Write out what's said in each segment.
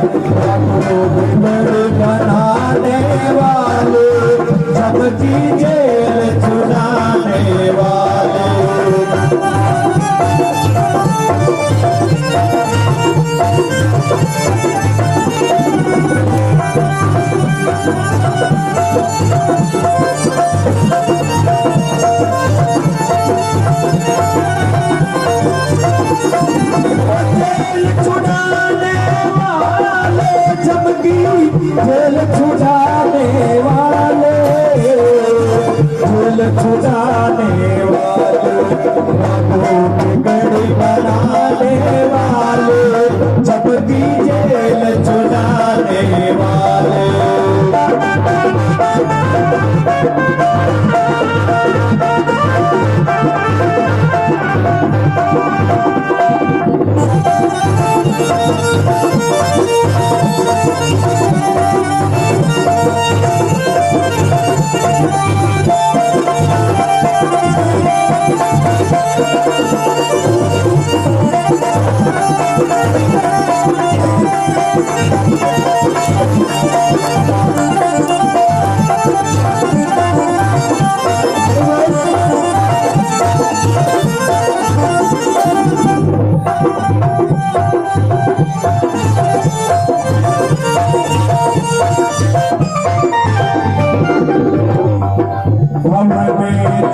बिगड़ बनाने वाले, सबकी जेल छुड़ाने वाले। जेल छुड़ाने वाले, जेल छुड़ाने वाले, बिगड़ बनाने वाले, सबकी जेल छुड़ाने वाले।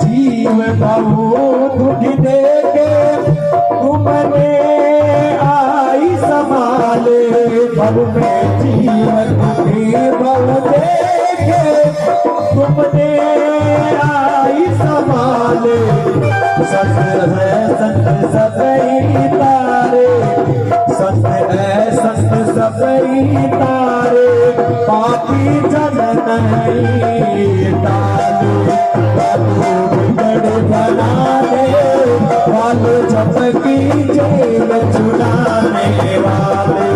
जीव बहुत उठने के तुमने आई संभाले, भव में जीवन बहुत देखे तुमने आई संभाले। सत है संत सबई तारे, सत है संत सबई तारे, पापी जन नहीं तारे। बिगड़ बनाने वाले, सबकी जेल छुड़ाने वाले।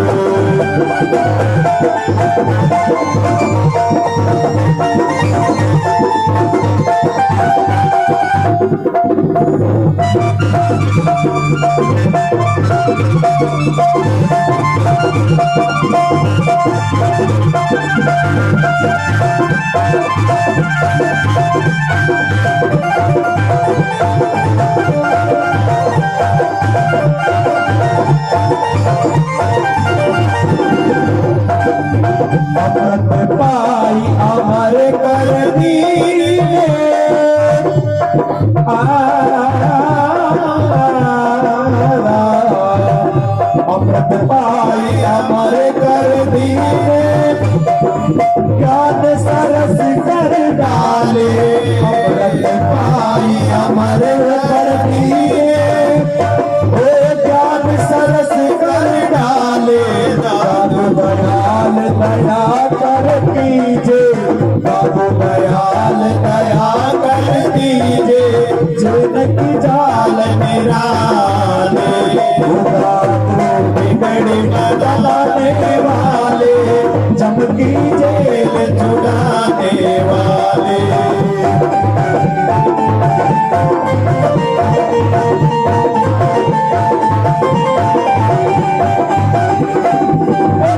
अमृत पाई अमर कर दीने, अमृत पाई अमर कर दीने, ज्ञान सरस कर डाले। अमृत पाई अमर कर दिए, ओ ज्ञान सरस कर डाले। दादू दयाल दया कर दीजे, दादू दयाल दया कर दीजे, जिनकी जाल निराले। बिगड़ बनाने वाले, चमकी जेल छुड़ाने वाले।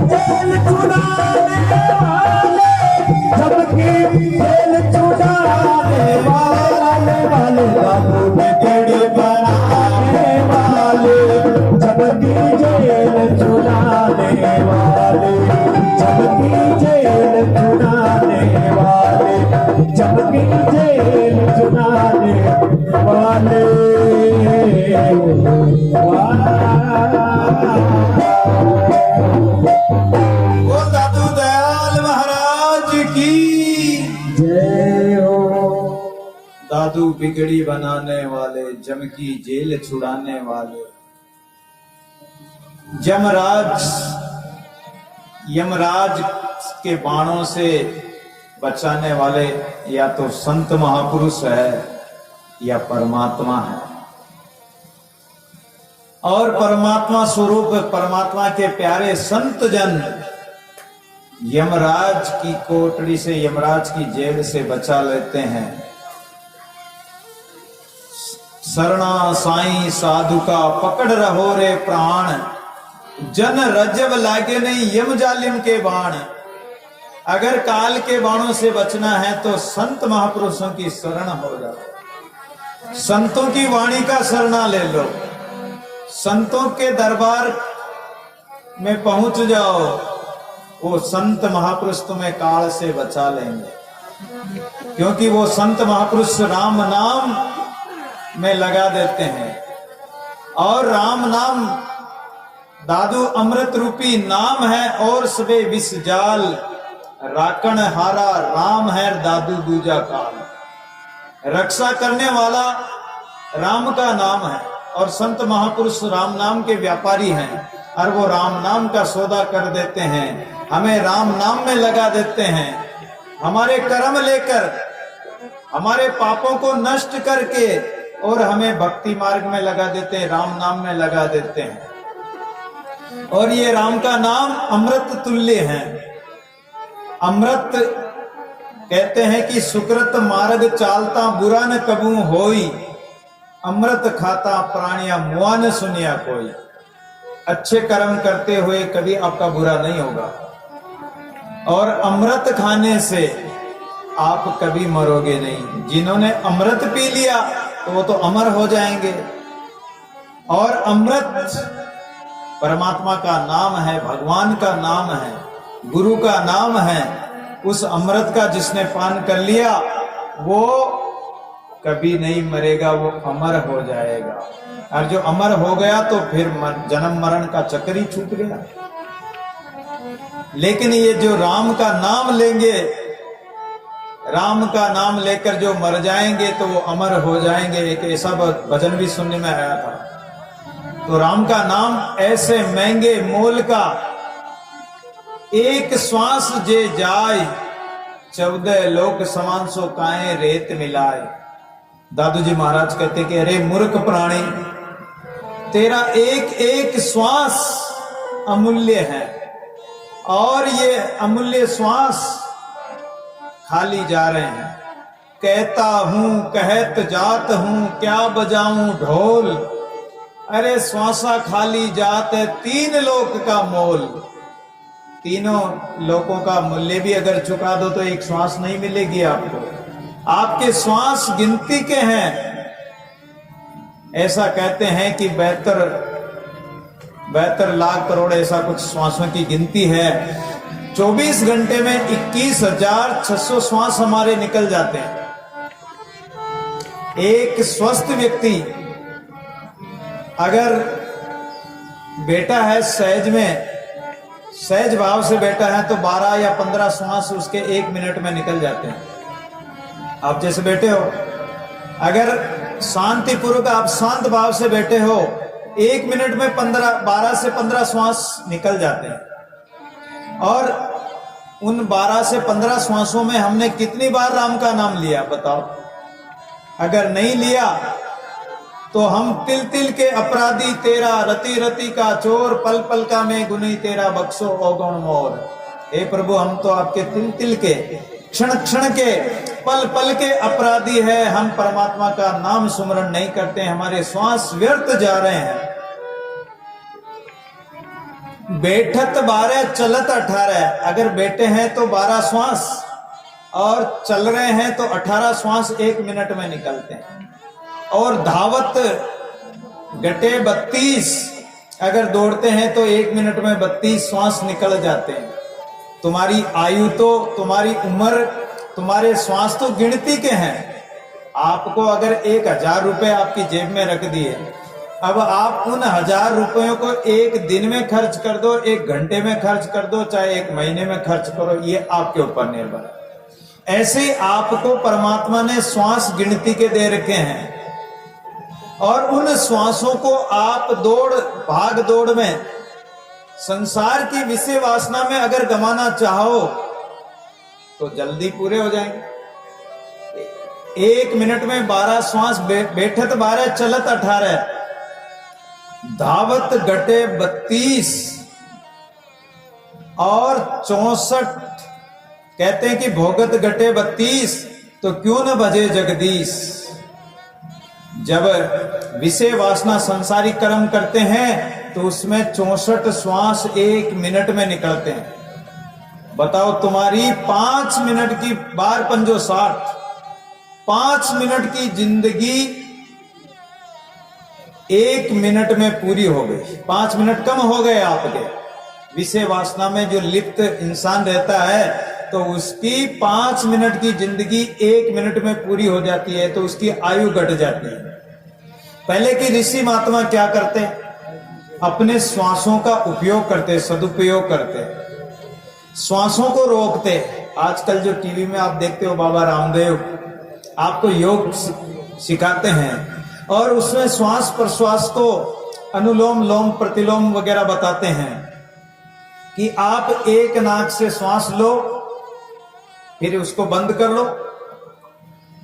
जेल छुड़ाने वाले, चमकी जेल छुड़ाने वाले, बाबू बिगड़ बनाने वाले, चमकी जेल छुड़ाने वाले, चमकी जेल छुड़ाने वाले, चमकी जेल छुड़ाने वाले। वो दादू दयाल महाराज की जय हो। दादू बिगड़ी बनाने वाले, जमकी जेल छुड़ाने वाले, यमराज के बाणों से बचाने वाले या तो संत महापुरुष है या परमात्मा है। और परमात्मा स्वरूप परमात्मा के प्यारे संत जन यमराज की कोठरी से, यमराज की जेल से बचा लेते हैं। शरणा साईं साधु का पकड़ रहो रे प्राण, जन रजब लागे नहीं यम जालिम के बाण। अगर काल के बाणों से बचना है तो संत महापुरुषों की शरण हो जाओ, संतों की वाणी का शरणा ले लो, संतों के दरबार में पहुंच जाओ। वो संत महापुरुष तुम्हें काल से बचा लेंगे, क्योंकि वो संत महापुरुष राम नाम में लगा देते हैं। और राम नाम दादू अमृत रूपी नाम है, और सबे विष जाल राकण हारा राम है दादू दूजा काल। रक्षा करने वाला राम का नाम है, और संत महापुरुष राम नाम के व्यापारी हैं, और वो राम नाम का सौदा कर देते हैं, हमें राम नाम में लगा देते हैं। हमारे कर्म लेकर हमारे पापों को नष्ट करके और हमें भक्ति मार्ग में लगा देते हैं, राम नाम में लगा देते हैं। और ये राम का नाम अमृत तुल्य है। अमृत कहते हैं कि सुकृत मार्ग चालता बुरा न कबू होई, अमृत खाता प्राणिया मुआ न सुनिया कोई। अच्छे कर्म करते हुए कभी आपका बुरा नहीं होगा, और अमृत खाने से आप कभी मरोगे नहीं। जिन्होंने अमृत पी लिया तो वो तो अमर हो जाएंगे। और अमृत परमात्मा का नाम है, भगवान का नाम है, गुरु का नाम है। उस अमृत का जिसने पान कर लिया वो कभी नहीं मरेगा, वो अमर हो जाएगा। और जो अमर हो गया तो फिर जन्म मरण का चक्कर ही छूट गया। लेकिन ये जो राम का नाम लेंगे, राम का नाम लेकर जो मर जाएंगे तो वो अमर हो जाएंगे। एक ऐसा भजन भी सुनने में आया था। तो राम का नाम ऐसे महंगे मोल का, एक श्वास जे जाय 14 लोक समान सो काए रेत मिलाए। दादू जी महाराज कहते कि अरे मूर्ख प्राणी, तेरा एक एक श्वास अमूल्य है, और ये अमूल्य श्वास खाली जा रहे हैं। कहता हूं कहत जात हूं क्या बजाऊं ढोल। अरे श्वासा खाली जात है, 3 लोक का मोल। तीनों लोकों का मूल्य भी अगर चुका दो तो एक श्वास नहीं मिलेगी आपको। आपके श्वास गिनती के हैं। ऐसा कहते हैं कि 72 लाख करोड़ ऐसा कुछ श्वासों की गिनती है। 24 घंटे में 21,600 श्वास हमारे निकल जाते हैं। एक स्वस्थ व्यक्ति अगर बैठा है सहज में, सहज भाव से बैठा है तो 12 या 15 श्वास उसके 1 मिनट में निकल जाते हैं। आप जैसे बैठे हो, अगर शांतिपूर्वक आप शांत भाव से बैठे हो, 1 मिनट में 12 से 15 श्वास निकल जाते हैं। और उन 12 से 15 श्वासों में हमने कितनी बार राम का नाम लिया बताओ? अगर नहीं लिया तो हम तिल तिल के अपराधी तेरा, रति रति का चोर, पल पल का मैं गुनी तेरा, बख्शो अवगुण मोर। हे प्रभु, हम तो आपके तिल तिल के, क्षण क्षण के, पल पल के अपराधी है। हम परमात्मा का नाम सुमरण नहीं करते, हमारे श्वास व्यर्थ जा रहे हैं। बैठत 12 चलत 18। अगर बैठे हैं तो 12 श्वास, और चल रहे हैं तो 18 श्वास 1 मिनट में निकलते हैं। और धावत घटे 32। अगर दौड़ते हैं तो 1 मिनट में 32 श्वास निकल जाते हैं। तुम्हारी आयु तो, तुम्हारी उम्र, तुम्हारे श्वास तो गिनती के हैं। आपको अगर 1000 रुपए आपकी जेब में रख दिए, अब आप उन 1000 रुपयों को 1 दिन में खर्च कर दो, 1 घंटे में खर्च कर दो, चाहे 1 महीने में खर्च करो, ये आपके ऊपर निर्भर है। ऐसे आपको परमात्मा ने श्वास गिनती के दे रखे हैं, और उन श्वासों को आप भाग दौड़ में, संसार की विषय वासना में अगर गंवाना चाहो तो जल्दी पूरे हो जाएंगे। 1 मिनट में 12 श्वास, बैठत 12 चलत 18, धावत घटे 32 और 64। कहते हैं कि भोगत घटे 32, तो क्यों न भजे जगदीश। जब विषय वासना संसारिक कर्म करते हैं तो उसमें 64 श्वास 1 मिनट में निकलते हैं। बताओ, तुम्हारी 5 मिनट की बार पंजो 60, 5 मिनट की जिंदगी 1 मिनट में पूरी हो गई। 5 मिनट कम हो गए आपके। विषय वासना में जो लिप्त इंसान रहता है तो उसकी 5 मिनट की जिंदगी 1 मिनट में पूरी हो जाती है, तो उसकी आयु घट जाती है। पहले के ऋषि महात्मा क्या करते? अपने श्वासों का उपयोग करते, सदुपयोग करते, श्वासों को रोकते। आजकल जो टीवी में आप देखते हो, बाबा रामदेव आपको योग सिखाते हैं और उसमें श्वास प्रश्वास को अनुलोम लोम प्रतिलोम वगैरह बताते हैं कि आप एक नाक से श्वास लो, फिर उसको बंद कर लो,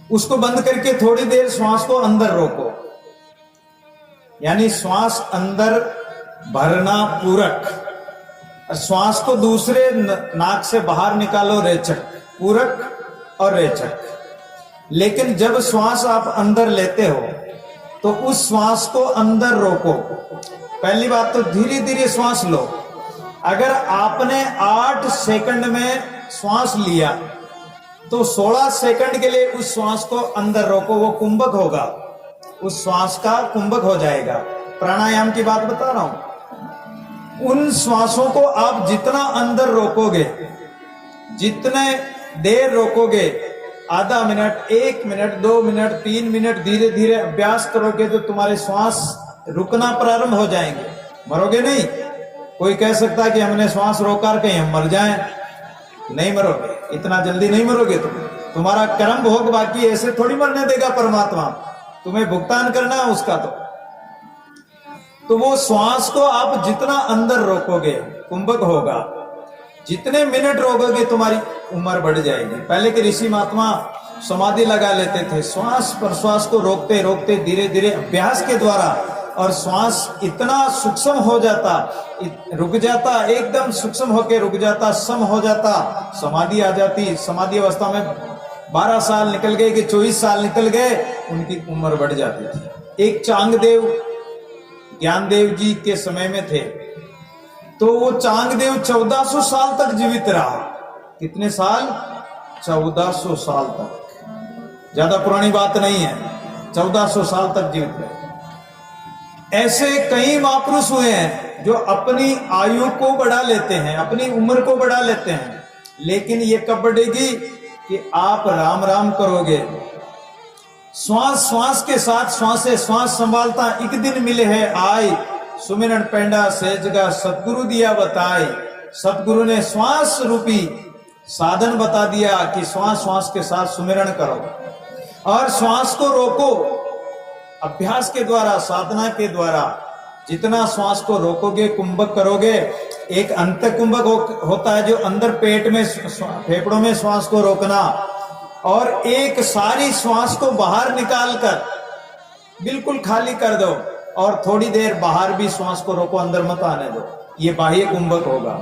उसको बंद करके थोड़ी देर श्वास को अंदर रोको, यानी श्वास अंदर भरना पूरक, श्वास को दूसरे नाक से बाहर निकालो रेचक, पूरक और रेचक। लेकिन जब श्वास आप अंदर लेते हो तो उस श्वास को अंदर रोको। पहली बात तो धीरे धीरे श्वास लो। अगर आपने 8 सेकंड में श्वास लिया तो 16 सेकंड के लिए उस श्वास को अंदर रोको, वो कुंभक होगा, उस श्वास का कुंभक हो जाएगा। प्राणायाम की बात बता रहा हूं। उन श्वासों को आप जितना अंदर रोकोगे, जितने देर रोकोगे, आधा मिनट, 1 मिनट, 2 मिनट, 3 मिनट, धीरे धीरे अभ्यास करोगे तो तुम्हारे श्वास रुकना प्रारंभ हो जाएंगे। मरोगे नहीं। कोई कह सकता है कि हमने श्वास रोका कहीं हम मर जाएं। नहीं मरोगे, इतना जल्दी नहीं मरोगे तुम। तुम्हारा कर्म भोग बाकी, ऐसे थोड़ी मरने देगा परमात्मा, तुम्हें भुगतान करना है उसका। तो वो श्वास को आप जितना अंदर रोकोगे कुंभक होगा, जितने मिनट रोकोगे तुम्हारी उम्र बढ़ जाएगी। पहले के ऋषि महात्मा समाधि लगा लेते थे, श्वास प्रश्वास को रोकते रोकते धीरे धीरे अभ्यास के द्वारा, और श्वास इतना सूक्ष्म हो जाता, रुक जाता, एकदम सूक्ष्म होके रुक जाता, सम हो जाता, समाधि आ जाती। समाधि अवस्था में 12 साल निकल गए कि 24 साल निकल गए, उनकी उम्र बढ़ जाती थी। एक चांगदेव ज्ञानदेव जी के समय में थे, तो वो चांगदेव 1400 साल तक जीवित रहा। कितने साल? 1400 साल तक। ज्यादा पुरानी बात नहीं है, 1400 साल तक जीवित रहे। ऐसे कई महापुरुष हुए हैं जो अपनी आयु को बढ़ा लेते हैं, अपनी उम्र को बढ़ा लेते हैं, लेकिन ये कब बढ़ेगी कि आप राम राम करोगे। श्वास श्वास के साथ श्वास संभालता, एक दिन मिले है आय, सुमिरन पेंडा सहजगा सतगुरु दिया बताए। सतगुरु ने श्वास रूपी साधन बता दिया कि श्वास श्वास के साथ सुमिरन करो और श्वास को रोको। अभ्यास के द्वारा, साधना के द्वारा जितना श्वास को रोकोगे, कुंभक करोगे। एक अंत कुंभक होता है जो अंदर पेट में, फेफड़ों में श्वास को रोकना, और एक सारी श्वास को बाहर निकालकर बिल्कुल खाली कर दो और थोड़ी देर बाहर भी श्वास को रोको, अंदर मत आने दो। ये बाह्य कुंभक होगा।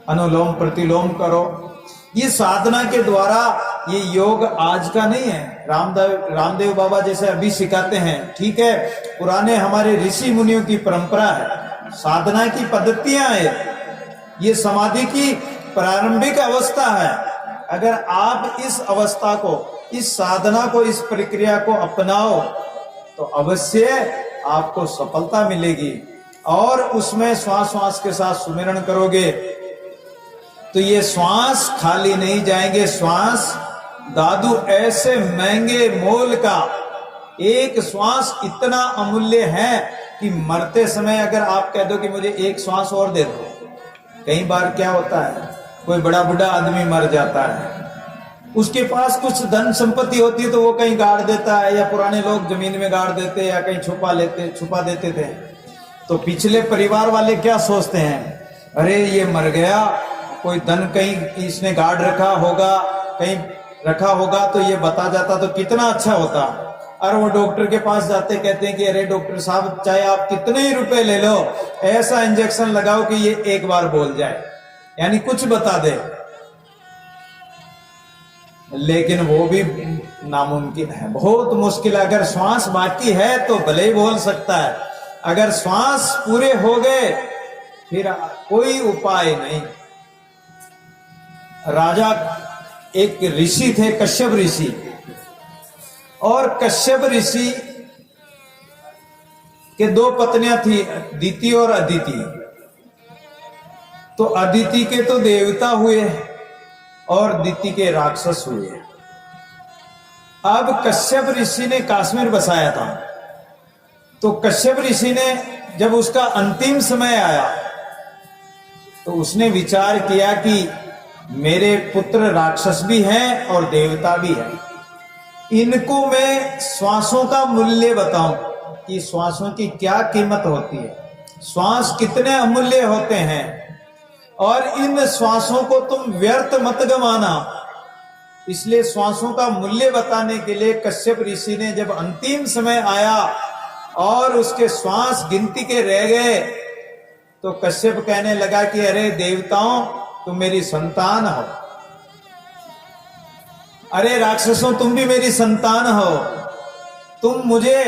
अनुलोम प्रतिलोम करो। ये साधना के द्वारा, ये योग आज का नहीं है। रामदेव बाबा जैसे अभी सिखाते हैं, ठीक है, पुराने हमारे ऋषि मुनियों की परंपरा है, साधना की पद्धतियां है, ये समाधि की प्रारंभिक अवस्था है। अगर आप इस अवस्था को, इस साधना को, इस प्रक्रिया को अपनाओ तो अवश्य आपको सफलता मिलेगी। और उसमें श्वास श्वास के साथ सुमिरन करोगे तो ये श्वास खाली नहीं जाएंगे। श्वास दादू ऐसे महंगे मोल का, एक श्वास इतना अमूल्य है कि मरते समय अगर आप कह दो कि मुझे एक श्वास और दे दो। कई बार क्या होता है, कोई बड़ा बूढ़ा आदमी मर जाता है, उसके पास कुछ धन संपत्ति होती है तो वो कहीं गाड़ देता है, या पुराने लोग जमीन में गाड़ देते या कहीं छुपा देते थे। तो पिछले परिवार वाले क्या सोचते हैं, अरे ये मर गया, कोई धन कहीं इसने गाड़ रखा होगा, कहीं रखा होगा, तो ये बता जाता तो कितना अच्छा होता। और वो डॉक्टर के पास जाते, कहते हैं कि अरे डॉक्टर साहब, चाहे आप कितने ही रुपए ले लो, ऐसा इंजेक्शन लगाओ कि ये एक बार बोल जाए, यानी कुछ बता दे। लेकिन वो भी नामुमकिन है, बहुत मुश्किल है। अगर श्वास बाकी है तो भले ही बोल सकता है, अगर श्वास पूरे हो गए फिर कोई उपाय नहीं। राजा एक ऋषि थे, कश्यप ऋषि, और कश्यप ऋषि के दो पत्नियां थी, दिति और अदिति। तो अदिति के तो देवता हुए और दिति के राक्षस हुए। अब कश्यप ऋषि ने काश्मीर बसाया था, तो कश्यप ऋषि ने जब उसका अंतिम समय आया तो उसने विचार किया कि मेरे पुत्र राक्षस भी हैं और देवता भी हैं, इनको मैं श्वासों का मूल्य बताऊं कि श्वासों की क्या कीमत होती है, श्वास कितने अमूल्य होते हैं, और इन श्वासों को तुम व्यर्थ मत गंवाना। इसलिए श्वासों का मूल्य बताने के लिए कश्यप ऋषि ने जब अंतिम समय आया और उसके श्वास गिनती के रह गए तो कश्यप कहने लगा कि अरे देवताओं, तुम मेरी संतान हो, अरे राक्षसों तुम भी मेरी संतान हो, तुम मुझे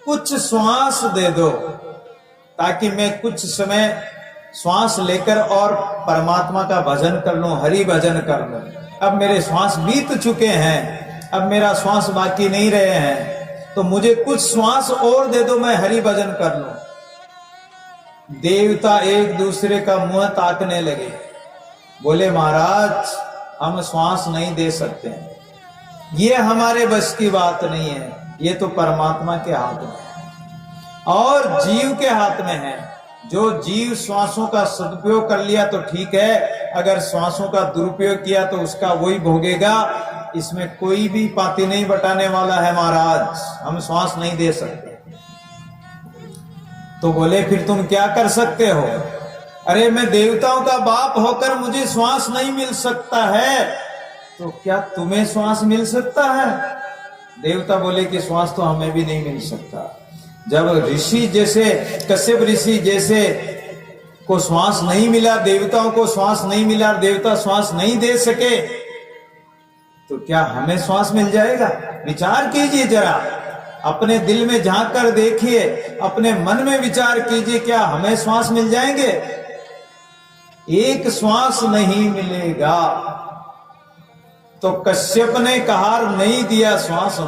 कुछ श्वास दे दो ताकि मैं कुछ समय श्वास लेकर और परमात्मा का भजन कर लूं, हरि भजन कर लूं। अब मेरे श्वास बीत चुके हैं, अब मेरा श्वास बाकी नहीं रहे हैं, तो मुझे कुछ श्वास और दे दो, मैं हरि भजन कर लूं। देवता एक दूसरे का मुंह ताकने लगे, बोले महाराज हम श्वास नहीं दे सकते, ये हमारे बस की बात नहीं है, ये तो परमात्मा के हाथ में है और जीव के हाथ में है। जो जीव श्वासों का सदुपयोग कर लिया तो ठीक है, अगर श्वासों का दुरुपयोग किया तो उसका वही भोगेगा, इसमें कोई भी पाती नहीं बटाने वाला है महाराज, हम श्वास नहीं दे सकते। तो बोले फिर तुम क्या कर सकते हो? अरे मैं देवताओं का बाप होकर मुझे श्वास नहीं मिल सकता है, तो क्या तुम्हें श्वास मिल सकता है? देवता बोले कि श्वास तो हमें भी नहीं मिल सकता। जब ऋषि जैसे कश्यप ऋषि जैसे को श्वास नहीं मिला, देवताओं को श्वास नहीं मिला, देवता श्वास नहीं दे सके, तो क्या हमें श्वास मिल जाएगा? विचार कीजिए जरा, अपने दिल में झांक कर देखिए, अपने मन में विचार कीजिए, क्या हमें श्वास मिल जाएंगे? एक श्वास नहीं मिलेगा। तो कश्यप ने कहा नहीं दिया श्वास,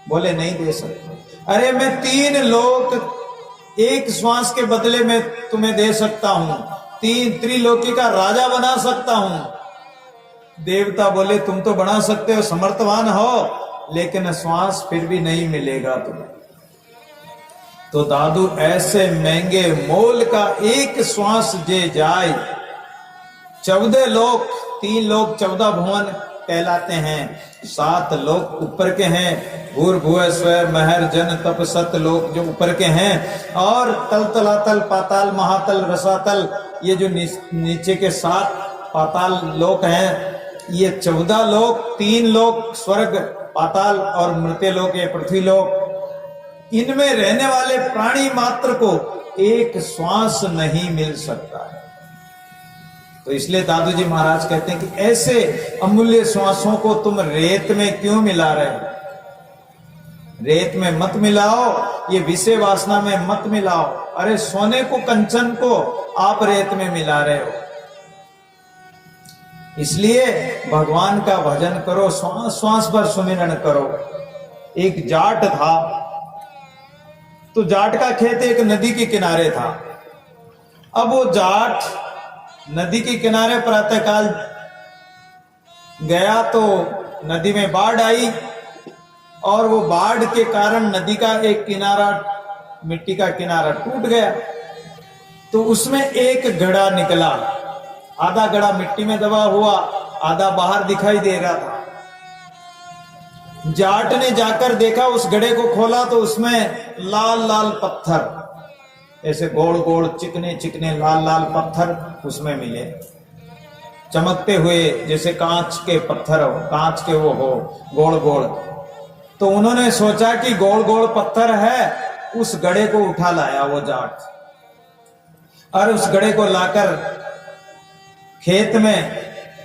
बोले नहीं दे सकते। अरे मैं 3 लोक एक श्वास के बदले में तुम्हें दे सकता हूं, 3 त्रिलोकी का राजा बना सकता हूं। देवता बोले तुम तो बना सकते हो, समर्थवान हो, लेकिन श्वास फिर भी नहीं मिलेगा तुम्हें। तो दादू ऐसे महंगे मोल का एक श्वास जे जाए, 14 लोक, 3 लोक 14 भुवन कहलाते हैं, 7 लोक ऊपर के हैं, भूर्भुवः स्वः महर जन तप सत लोक जो ऊपर के हैं, और तल तलातल पाताल महातल रसातल, ये जो नीचे के 7 पाताल लोक हैं, ये 14 लोक, 3 लोक स्वर्ग पाताल और मृत्य लोक ये पृथ्वी लोक, इनमें रहने वाले प्राणी मात्र को एक श्वास नहीं मिल सकता है। तो इसलिए दादू जी महाराज कहते हैं कि ऐसे अमूल्य श्वासों को तुम रेत में क्यों मिला रहे हो? रेत में मत मिलाओ, ये विषय वासना में मत मिलाओ। अरे सोने को कंचन को आप रेत में मिला रहे हो। इसलिए भगवान का भजन करो, श्वास श्वास पर सुमिरन करो। एक जाट था, तो जाट का खेत एक नदी के किनारे था। अब वो जाट नदी के किनारे प्रातःकाल गया तो नदी में बाढ़ आई, और वो बाढ़ के कारण नदी का एक किनारा, मिट्टी का किनारा टूट गया। तो उसमें एक घड़ा निकला, आधा घड़ा मिट्टी में दबा हुआ, आधा बाहर दिखाई दे रहा था। जाट ने जाकर देखा, उस घड़े को खोला तो उसमें लाल लाल पत्थर, ऐसे गोल गोल चिकने चिकने लाल लाल पत्थर उसमें मिले, चमकते हुए जैसे कांच के पत्थर हो, कांच के वो हो गोल गोल। तो उन्होंने सोचा कि गोल गोल पत्थर है, उस घड़े को उठा लाया वो जाट, और उस घड़े को लाकर खेत में,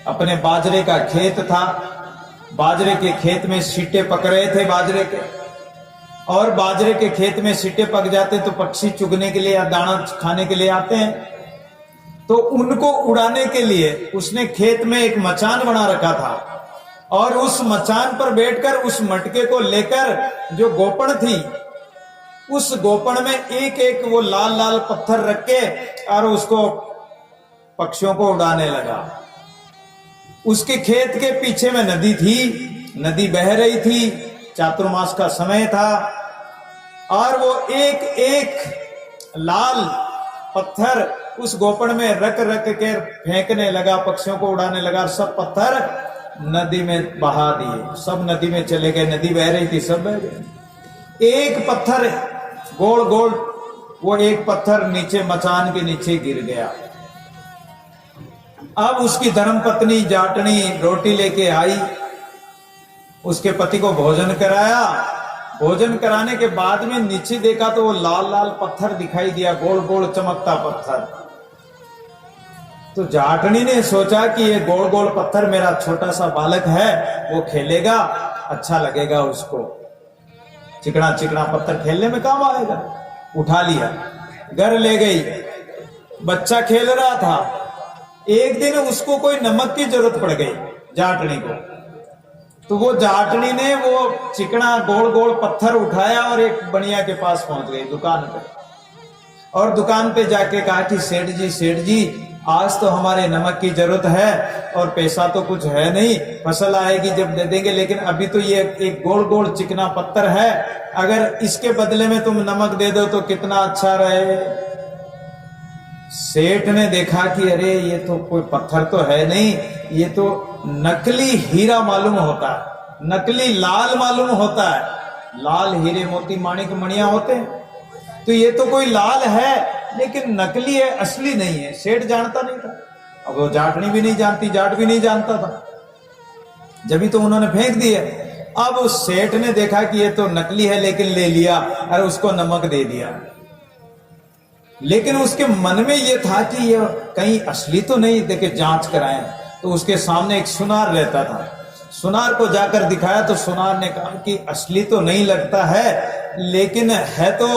अपने बाजरे का खेत था, बाजरे के खेत में सीटे पक रहे थे बाजरे के, और बाजरे के खेत में सीटे पक जाते तो पक्षी चुगने के लिए या दाना खाने के लिए आते हैं, तो उनको उड़ाने के लिए उसने खेत में एक मचान बना रखा था और उस मचान पर बैठकर उस मटके को लेकर जो गोपण थी उस गोपण में एक एक वो लाल लाल पत्थर रख के और उसको पक्षियों को उड़ाने लगा। उसके खेत के पीछे में नदी थी, नदी बह रही थी, चातुर्मास का समय था और वो एक एक लाल पत्थर उस गोपण में रख रख के फेंकने लगा, पक्षियों को उड़ाने लगा। सब पत्थर नदी में बहा दिए, सब नदी में चले गए। नदी बह रही थी, सब बह गए। एक पत्थर गोल गोल, वो एक पत्थर नीचे मचान के नीचे गिर गया। अब उसकी धर्मपत्नी जाटनी रोटी लेके आई, उसके पति को भोजन कराया। भोजन कराने के बाद में नीचे देखा तो वो लाल लाल पत्थर दिखाई दिया, गोल गोल चमकता पत्थर। तो जाटनी ने सोचा कि ये गोल गोल पत्थर मेरा छोटा सा बालक है, वो खेलेगा, अच्छा लगेगा उसको, चिकना चिकना पत्थर खेलने में काम आएगा। उठा लिया, घर ले गई, बच्चा खेल रहा था। एक दिन उसको कोई नमक की जरूरत पड़ गई जाटनी को, तो वो जाटनी ने वो चिकना गोल गोल पत्थर उठाया और एक बनिया के पास पहुंच गई दुकान पे, और दुकान पे जाके कहा कि सेठ जी आज तो हमारे नमक की जरूरत है और पैसा तो कुछ है नहीं, फसल आएगी जब दे देंगे, लेकिन अभी तो ये एक गोल गोल चिकना पत्थर है, अगर इसके बदले में तुम नमक दे दो तो कितना अच्छा रहे। सेठ ने देखा कि अरे ये तो कोई पत्थर तो है नहीं, ये तो नकली हीरा मालूम होता है, नकली लाल मालूम होता है। लाल हीरे मोती माणिक मणिया होते हैं, तो ये तो कोई लाल है लेकिन नकली है, असली नहीं है। सेठ जानता नहीं था, अब वो जाटनी भी नहीं जानती, जाट भी नहीं जानता था, जब भी तो उन्होंने फेंक दिया। अब उस सेठ ने देखा कि ये तो नकली है, लेकिन ले लिया और उसको नमक दे दिया। लेकिन उसके मन में ये था कि ये कहीं असली तो नहीं, देखे जांच कराएं। तो उसके सामने एक सुनार रहता था, सुनार को जाकर दिखाया तो सुनार ने कहा कि असली तो नहीं लगता है, लेकिन है तो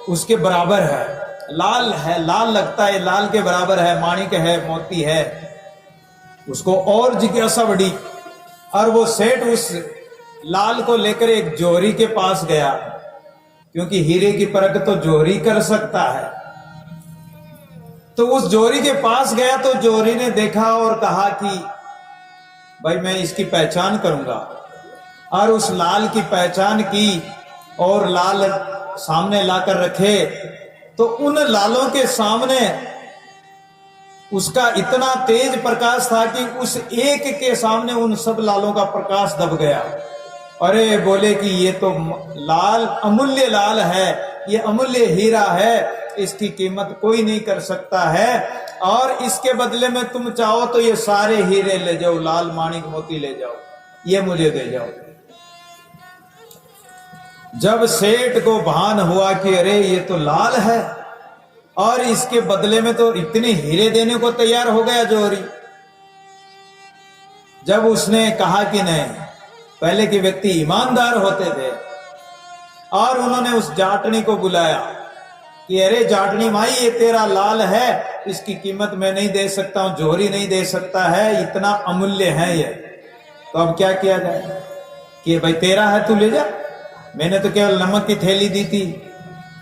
उसके बराबर है, लाल है, लाल लगता है, लाल के बराबर है, माणिक है, मोती है। उसको और जिज्ञासा बढ़ी और वो सेठ उस लाल को लेकर एक जोहरी के पास गया, क्योंकि हीरे की परख तो जोहरी कर सकता है। तो उस जोहरी के पास गया तो जोहरी ने देखा और कहा कि भाई मैं इसकी पहचान करूंगा, और उस लाल की पहचान की और लाल सामने लाकर रखे। तो उन लालों के सामने उसका इतना तेज प्रकाश था कि उस एक के सामने उन सब लालों का प्रकाश दब गया। अरे बोले कि ये तो लाल अमूल्य लाल है, ये अमूल्य हीरा है, इसकी कीमत कोई नहीं कर सकता है, और इसके बदले में तुम चाहो तो ये सारे हीरे ले जाओ, लाल माणिक मोती ले जाओ, ये मुझे दे जाओ। जब सेठ को भान हुआ कि अरे ये तो लाल है और इसके बदले में तो इतने हीरे देने को तैयार हो गया जोहरी। जब उसने कहा कि नहीं, पहले के व्यक्ति ईमानदार होते थे, और उन्होंने उस जाटनी को बुलाया कि अरे जाटनी माई ये तेरा लाल है, इसकी कीमत मैं नहीं दे सकता हूं, जोहरी नहीं दे सकता है, इतना अमूल्य है ये। तो अब क्या किया जाए कि भाई तेरा है, तू ले जा, मैंने तो केवल नमक की थैली दी थी,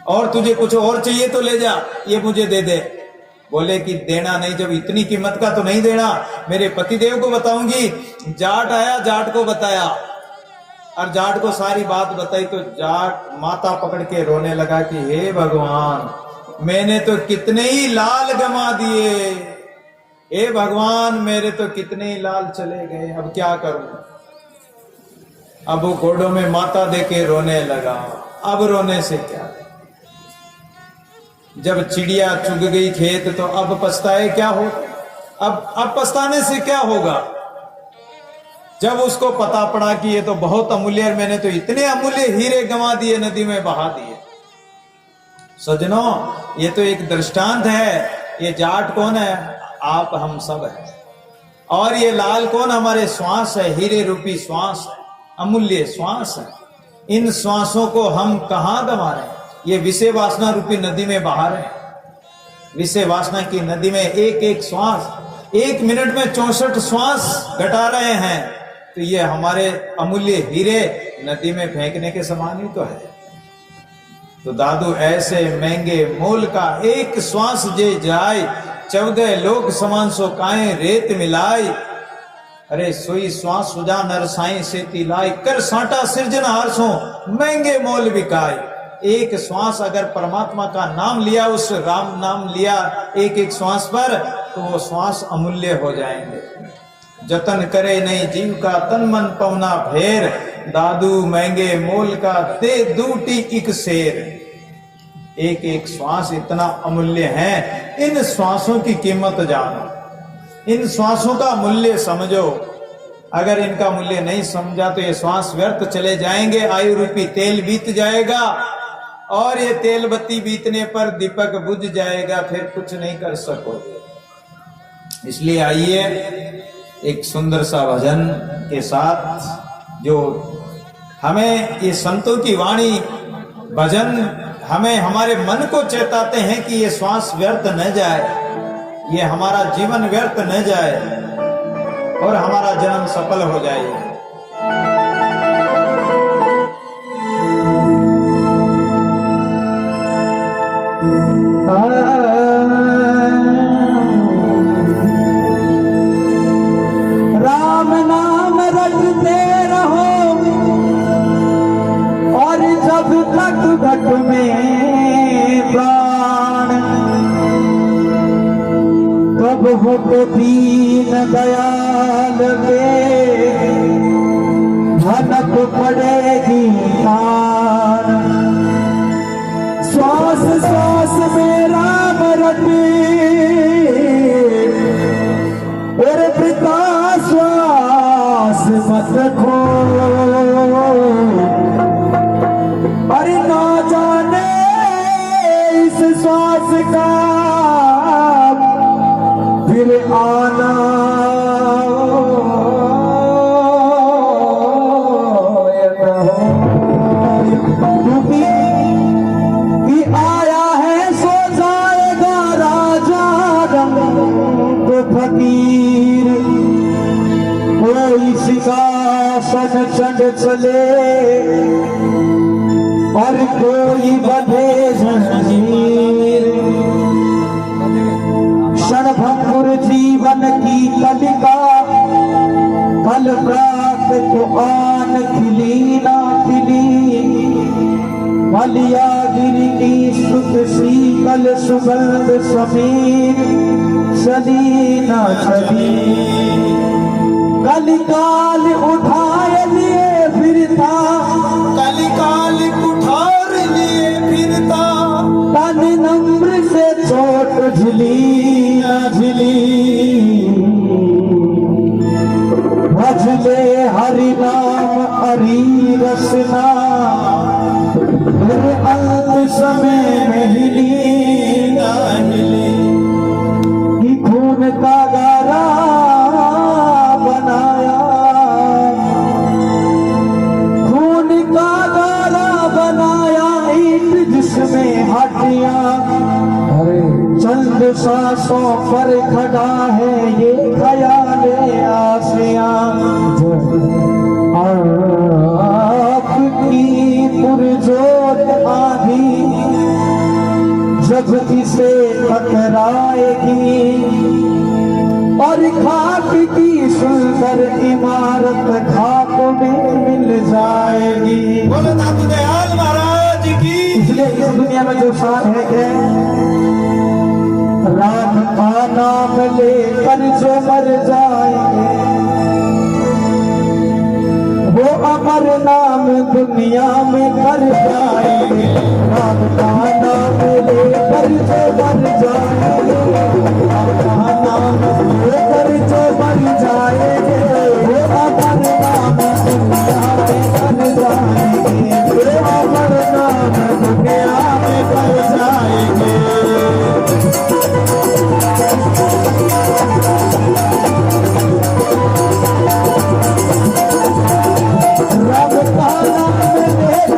और तुझे कुछ और चाहिए तो ले जा, ये मुझे दे दे। बोले कि देना नहीं, जब इतनी कीमत का तो नहीं देना, मेरे पतिदेव को बताऊंगी। जाट आया, जाट को बताया, और जाट को सारी बात बताई तो जाट माथा पकड़ के रोने लगा कि हे भगवान, मैंने तो कितने ही लाल गंवा दिए, हे भगवान मेरे तो कितने ही लाल चले गए, अब क्या करूं। अब वो घोड़ों में माथा देके रोने लगा। अब रोने से क्या, जब चिड़िया चुग गई खेत तो अब पछताए क्या हो, अब पछताने से क्या होगा। जब उसको पता पड़ा कि ये तो बहुत अमूल्य है, मैंने तो इतने अमूल्य हीरे गंवा दिए, नदी में बहा दिए। सजनों, ये तो एक दृष्टांत है। ये जाट कौन है? आप हम सब है। और ये लाल कौन? हमारे श्वास है, हीरे रूपी श्वास है, अमूल्य श्वास है। इन श्वासों को हम कहां गंवा रहे हैं? ये विषय वासना रूपी नदी में बहा रहे हैं। विषय वासना की नदी में एक एक श्वास, 1 मिनट में 64 श्वास घटा रहे हैं। तो ये हमारे अमूल्य हीरे नदी में फेंकने के समान ही तो है। तो दादू ऐसे महंगे मोल का एक श्वास जे जाए, 14 लोक समान सो काए रेत मिलाई। अरे सोई श्वास सुजा नर साई से तिलाई, कर साटा सिरजन हारसो महंगे मोल बिकाए। एक श्वास अगर परमात्मा का नाम लिया, उस राम नाम लिया एक एक श्वास पर, तो वो श्वास अमूल्य हो जाएंगे। जतन करे नहीं जीव का तन मन पवना फेर, दादू महंगे मोल का दे दूटी एक शेर। एक एक श्वास इतना अमूल्य है। इन श्वासों की कीमत जानो, इन श्वासों का मूल्य समझो। अगर इनका मूल्य नहीं समझा तो ये श्वास व्यर्थ चले जाएंगे। आयु रूपी तेल बीत जाएगा और ये तेल बत्ती बीतने पर दीपक बुझ जाएगा, फिर कुछ नहीं कर सकोगे। इसलिए आइए एक सुंदर सा भजन के साथ, जो हमें ये संतों की वाणी भजन हमें हमारे मन को चेताते हैं कि ये श्वास व्यर्थ न जाए, ये हमारा जीवन व्यर्थ न जाए और हमारा जन्म सफल हो जाए। राम नाम रटते रहो और जब तक घट में प्राण, कब हो तो दीन दयाल के भनक पड़ेगी तान। श्वास श्वास में राम रटे और पिता श्वास मत खो। अरे ना जाने इस श्वास का फिर आना कि आया है सो जाएगा राजा रंग फकीर। कोई सिंहासन चढ़ चले और कोई बंधे जंजीर। क्षणभंगुर जीवन की कलिका, कल रात को आन खिली ना खिली। मलिया गिरी की सुख शीतल सुगंध समीर चली ना चली। कलिकाल उठाए लिए फिरता, कलिकाल कुठार लिए फिरता, तन नम्र से चोट झिली ना झिली। भजले हरि नाम हरि रसना, फिर अंत समय में हिली ना हिली। कि खून का गारा बनाया, खून का गारा बनाया ईंट जिसमें हड्डियां। चंद सांसों पर खड़ा है ये ख्याले आसियां। आपकी पुरजोर आंधी जब इसे टकराएगी और खाक की सुंदर इमारत खाक में मिल जाएगी। बोलो दादू दयाल महाराज की। इसलिए इस दुनिया में जो शान है क्या, राम का नाम लेकर जो मर जाएंगे वो अमर नाम दुनिया में कर जाएंगे। राम का नाम लेकर जो मर जाएंगे, राम का नाम लेकर जो मर जाएंगे वो अमर नाम दुनिया में कर जाएंगे। वो अमर नाम दुनिया में कर जाएंगे। राम का नाम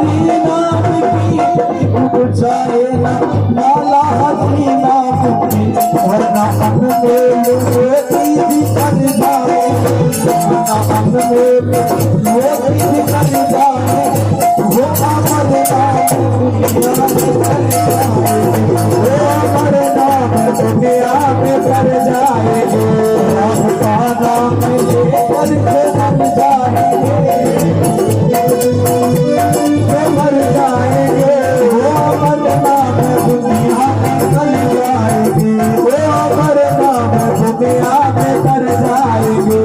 हरि नाम की उग जाए ना माला हरि नाम की वरना अनमोल मोती भी कर जाए वरना अनमोल मोती भी कर जाए वो अमर नाम दुनिया में कर जाए वो अमर नाम दुनिया में कर जाए राम का नाम लेकर के मर जाएंगे मर जाएंगे वो अमर नाम दुनिया में कर जाएंगे वो अमर नाम दुनिया में कर जाएंगे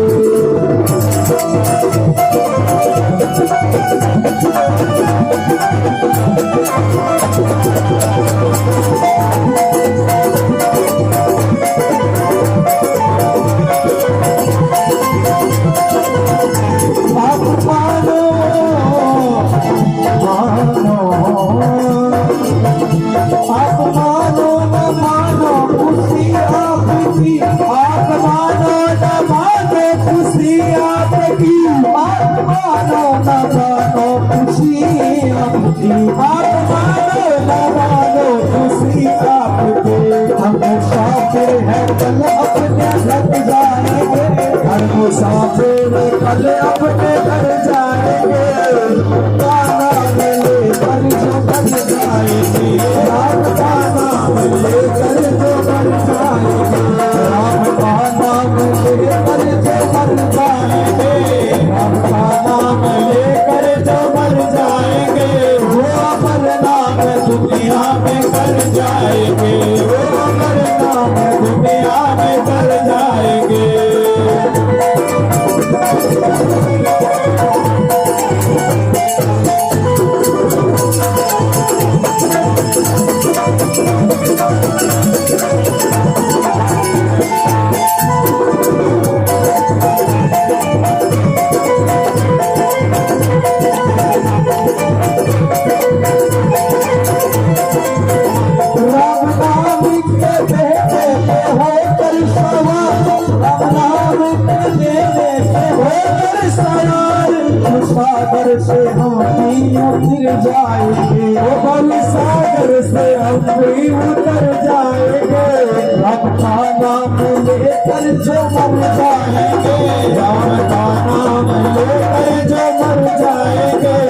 आप मानो मानो आप मानो न मानो खुशी आपकी आप मानो न मानो खुशी आपकी आप मानो न मानो खुशी आपकी आप मानो न मानो खुशी आपकी हम मुसाफिर हैं कल अपने घर जाएंगे हर मुसाफिर कल अपने घर जाएंगे गाना मिले कर जो बन जाएंगे राम का नाम लेकर जो बन जाएंगे राम का नाम लेकर जो बन जाएंगे राम का नाम लेकर जो बन जाएंगे वो अमर नाम दुनिया में कर जाएंगे वो अमर नाम दुनिया में कर जाएंगे राम नाम के बेटे पे होकर सवार राम नाम के बेटे पे होकर सवार उस सागर से हम भी उतर जाएंगे वो बल सागर से हम भी उतर जाएंगे राम का नाम लेकर जो मर जाएंगे राम का नाम लेकर जो मर जाएंगे